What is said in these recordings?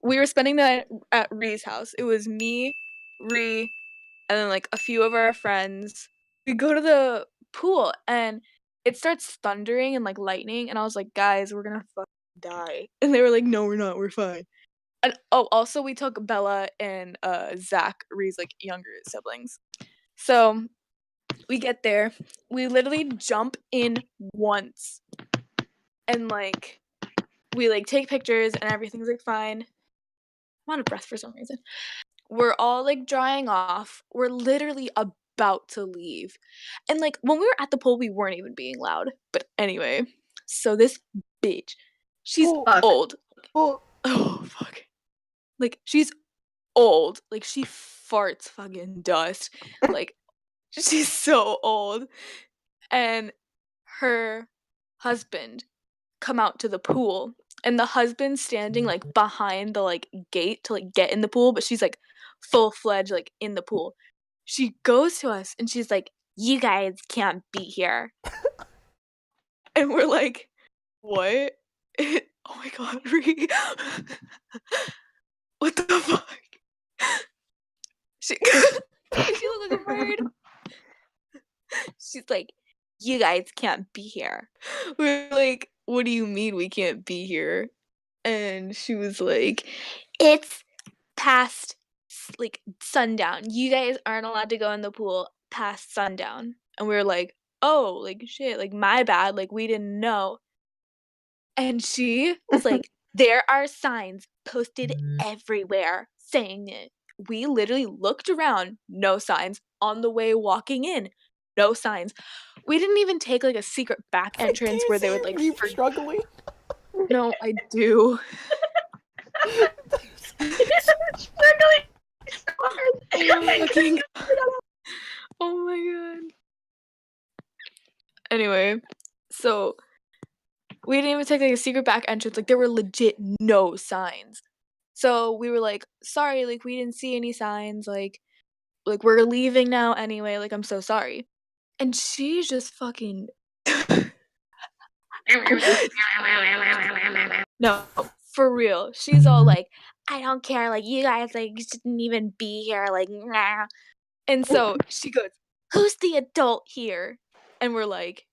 we were spending the night at Ree's house. It was me, Ree, and then like a few of our friends. We go to the pool and it starts thundering and like lightning, and I was like, guys, we're gonna fucking die. And they were like, no, we're not, we're fine. And also we took Bella and Zach, Ree's like younger siblings. So we get there, we literally jump in once, and like we like take pictures and everything's like fine. I'm out of breath for some reason. We're all like drying off. We're literally about to leave. And like when we were at the pool, we weren't even being loud. But anyway, so this bitch, she's Oh, Fuck. old. oh, Oh, fuck. Like she's old. Like she farts fucking dust. Like she's so old. And her husband come out to the pool, and the husband's standing like behind the like gate to like get in the pool, but she's like full-fledged like in the pool. She goes to us and she's like, you guys can't be here. And we're like, what? Oh my god, Ree. What the fuck? She looked like a bird. She's like, you guys can't be here. We're like, what do you mean we can't be here? And she was like, it's past like sundown. You guys aren't allowed to go in the pool past sundown. And we were like, oh, like shit, like my bad, like we didn't know. And she was like, there are signs posted everywhere saying it. We literally looked around, no signs. On the way walking in, no signs. We didn't even take like a secret back entrance where they would like struggling. No, I do. Struggling so hard. Oh my fucking god. Oh my god. Anyway, so we didn't even take like a secret back entrance. Like there were legit no signs. So we were like, sorry, like we didn't see any signs. Like we're leaving now anyway. Like I'm so sorry. And she just fucking no, for real. She's all like, I don't care. Like you guys like shouldn't even be here. Like nah. And so she goes, who's the adult here? And we're like,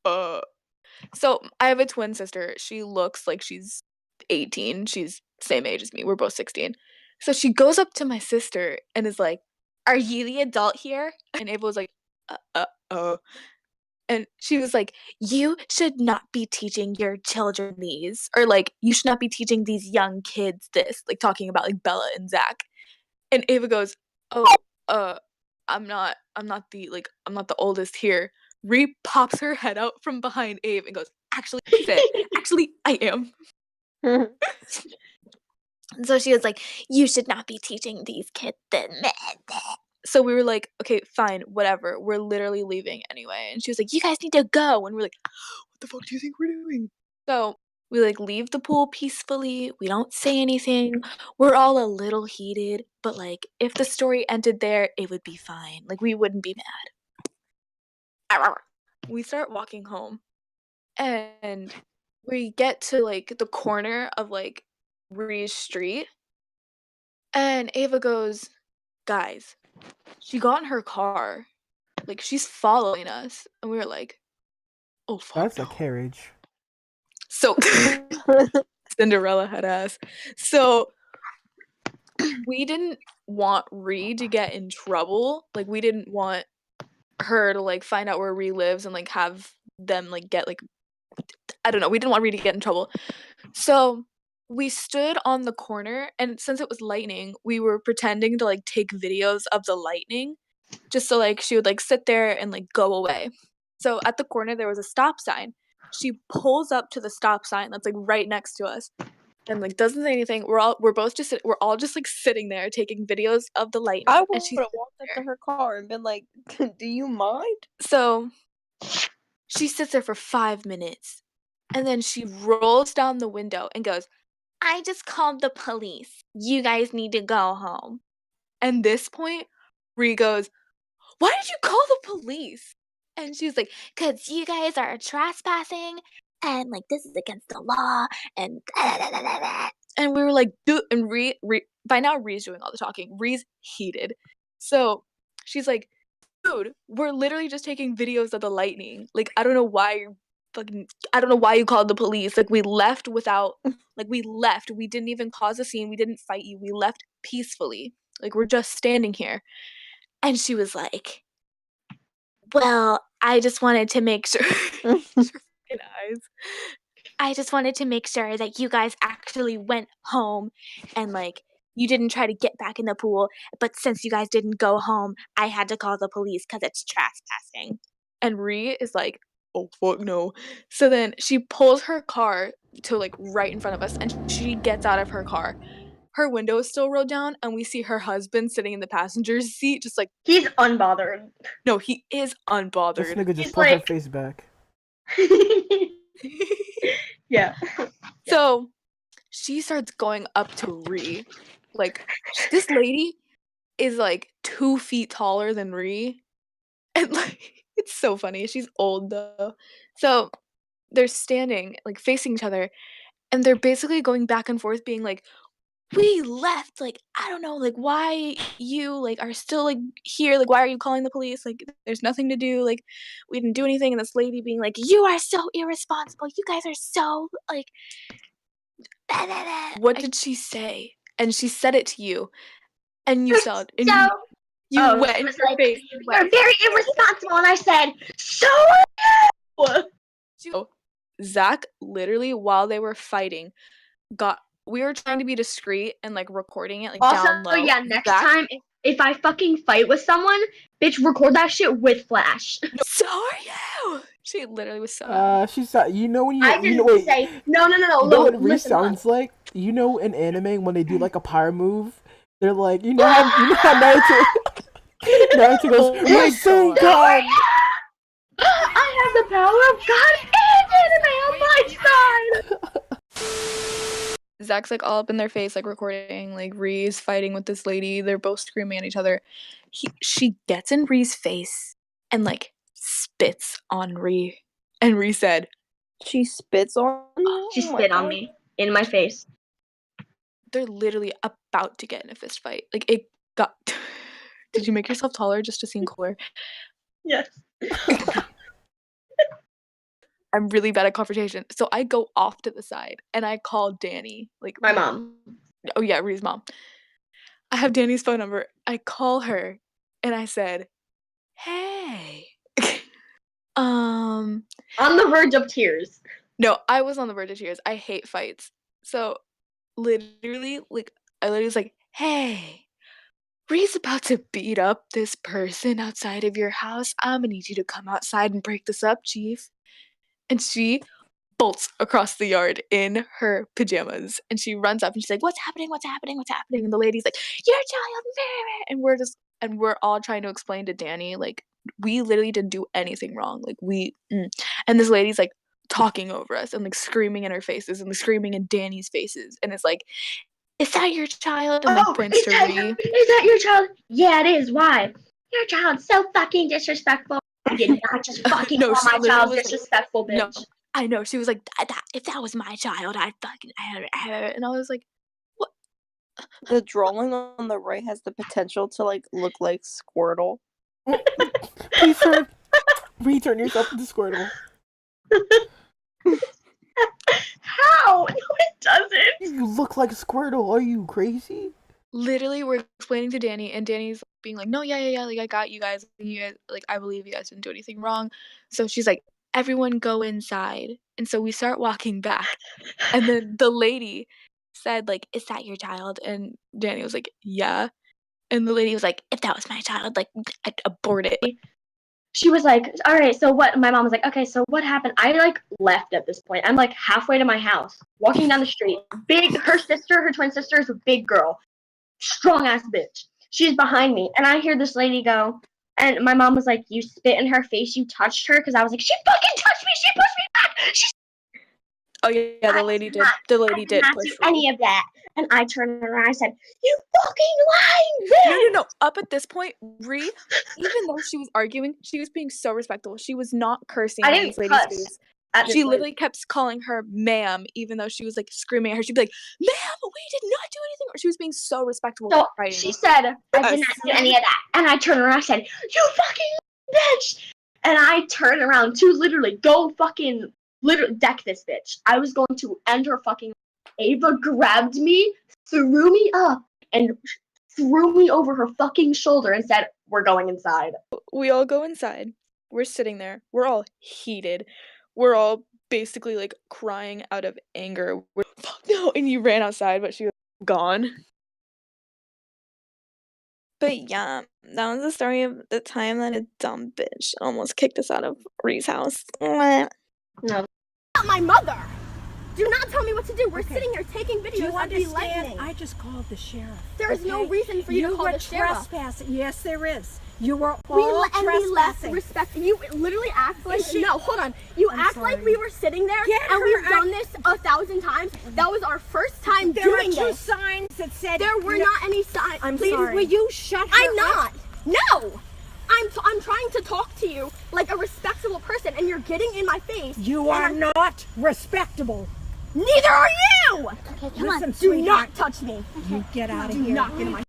So I have a twin sister. She looks like she's 18. She's same age as me. We're both 16. So she goes up to my sister and is like, are you the adult here? And Ava was like, oh. And she was like, you should not be teaching your children these. Or like, you should not be teaching these young kids this. Like talking about like Bella and Zach. And Ava goes, oh, I'm not the oldest here. Ree pops her head out from behind Abe and goes, actually, I am. And so she was like, you should not be teaching these kids this. So we were like, okay, fine, whatever. We're literally leaving anyway. And she was like, you guys need to go. And we're like, what the fuck do you think we're doing? So we like leave the pool peacefully. We don't say anything. We're all a little heated, but like if the story ended there, it would be fine. Like we wouldn't be mad. We start walking home and we get to like the corner of like Ree's street, and Ava goes, guys, she got in her car. Like she's following us. And we were like, oh fuck. That's no. a carriage. So Cinderella had ass. So we didn't want Ree to get in trouble. Like we didn't want her to like find out where Ree lives and like have them like get like I don't know. We didn't want Ree to get in trouble. So we stood on the corner, and since it was lightning, we were pretending to like take videos of the lightning just so like she would like sit there and like go away. So at the corner there was a stop sign. She pulls up to the stop sign that's like right next to us and like doesn't say anything. We're all just like sitting there taking videos of the lightning. I would And she's have walked up to her car and been like, do you mind? So she sits there for 5 minutes and then she rolls down the window and goes, I just called the police. You guys need to go home. And this point, Ree goes, why did you call the police? And she was like, because you guys are trespassing and like this is against the law, and and we were like, dude, and by now Ree's doing all the talking. Ree's heated, so she's like, dude, we're literally just taking videos of the lightning. Like, I don't know why you called the police. Like, we left without, like, we left. We didn't even cause a scene. We didn't fight you. We left peacefully. Like, we're just standing here. And she was like, well, I just wanted to make sure. Her fucking eyes. I just wanted to make sure that you guys actually went home and, like, you didn't try to get back in the pool. But since you guys didn't go home, I had to call the police because it's trespassing. And Ree is like, oh, fuck no. So then she pulls her car to, like, right in front of us, and she gets out of her car. Her window is still rolled down, and we see her husband sitting in the passenger seat, just like, He's unbothered. no, he is This unbothered. nigga just He's pulled her like- face back. Yeah. So she starts going up to Ree. Like, this lady is like 2 feet taller than Ree. And like, it's so funny. She's old though. So they're standing, like, facing each other, and they're basically going back and forth, being like, we left, like, I don't know, like, why you, like, are still, like, here, like, why are you calling the police, like, there's nothing to do, like, we didn't do anything, and this lady being like, you are so irresponsible, you guys are so, like, what did she say? And she said it to you, and you saw it, and you went she in was her like, face. you're very irresponsible, and I said, so are you. So Zach literally, while they were fighting, we were trying to be discreet and like recording it like Also, down low. yeah, next Zach, time if I fucking fight with someone, bitch, record that shit with flash. no, so are you? She literally was so happy. She's you know when I didn't wait, say no. You know Look, what Reese listen, sounds like? You know in anime when they do like a power move, they're like, you know how Naruto Naruto goes, Oh my Rasengan! I have the power of God and anime on my side. Zach's like all up in their face, like recording, like Ree's fighting with this lady. They're both screaming at each other. She gets in Ree's face and like spits on Ree. And Ree said, She spits on you? She Oh my spit on God. me in my face. they're literally about to get in a fist fight. Like it got. Did you make yourself taller just to seem cooler? Yes. I'm really bad at confrontation. So I go off to the side and I call Danny. Like, My mom. oh yeah, Ree's mom. I have Danny's phone number. I call her and I said, hey. On the verge of tears. No, I was on the verge of tears. I hate fights. So literally, like, I literally was like, hey, Ree's about to beat up this person outside of your house. I'm gonna need you to come outside and break this up, chief. And she bolts across the yard in her pajamas. And she runs up and she's like, what's happening? What's happening? What's happening? And the lady's like, your child. And we're all trying to explain to Danny, like, we literally didn't do anything wrong. Like, and this lady's like talking over us and like screaming in our faces and screaming in Danny's faces. And it's like, is that your child? And like points to Ree. Is that your child? Yeah, it is. Why? Your child's so fucking disrespectful. You did not just fucking No, call she my literally child was like, disrespectful, bitch. no. I know. She was like, if that was my child, I'd fucking. And I was like, what? The drawing on the right has the potential to like look like Squirtle. Please return yourself into Squirtle. How? No, it doesn't. You look like Squirtle. Are you crazy? Literally, we're explaining to Danny, and Danny's being like, no, yeah, like, I got you guys. You guys, like, I believe you guys didn't do anything wrong. So she's like, everyone go inside. And so we start walking back. And then the lady said, like, is that your child? And Danny was like, yeah. And the lady was like, if that was my child, like, I'd abort it. She was like, all right, so what? My mom was like, okay, so what happened? I like left at this point. I'm like halfway to my house, walking down the street. Her twin sister is a big girl, strong ass bitch. She's behind me, and I hear this lady go, and my mom was like, you spit in her face, you touched her, because I was like, she fucking touched me, she pushed me back. Oh yeah, the lady did. The lady did push do any of that. And I turned around, I said, you fucking lying bitch. No. Up at this point, Ree, even though she was arguing, she was being so respectful. She was not cursing I in didn't this lady's cuss. face. At this She point. literally kept calling her ma'am, even though she was, like, screaming at her. She'd be like, "Ma'am, we did not do anything." Or she was being so respectful. So fighting. she said, I did Yes. not do any of that. And I turned around and said, "You fucking bitch!" And I turned around to literally go fucking literally deck this bitch. I was going to end her fucking. Ava grabbed me, threw me up, and threw me over her fucking shoulder and said, "We're going inside." We all go inside. We're sitting there. We're all heated. We're all basically, like, crying out of anger. We're fuck no, and you ran outside, but she was gone. But yeah, that was the story of the time that a dumb bitch almost kicked us out of Ree's house. No. Not my mother. Do not tell me what to do. We're sitting here taking videos of the lightning. I just called the sheriff. There is no reason for you to call the sheriff. Trespassing. Yes, there is. You were We all left trespassing. respect. You literally act like no. Hold on. You act like we were sitting there Get and her we've out. done this 1,000 times. That was our first time There were doing 2 this. signs that said There were not any signs. I'm Please, sorry. Will you shut I'm her not. up? No. I'm trying to talk to you like a respectable person, and you're getting in my face. You are not respectable. Neither are you. Okay, come on. Do not touch me. You get out of Do here. not get in my.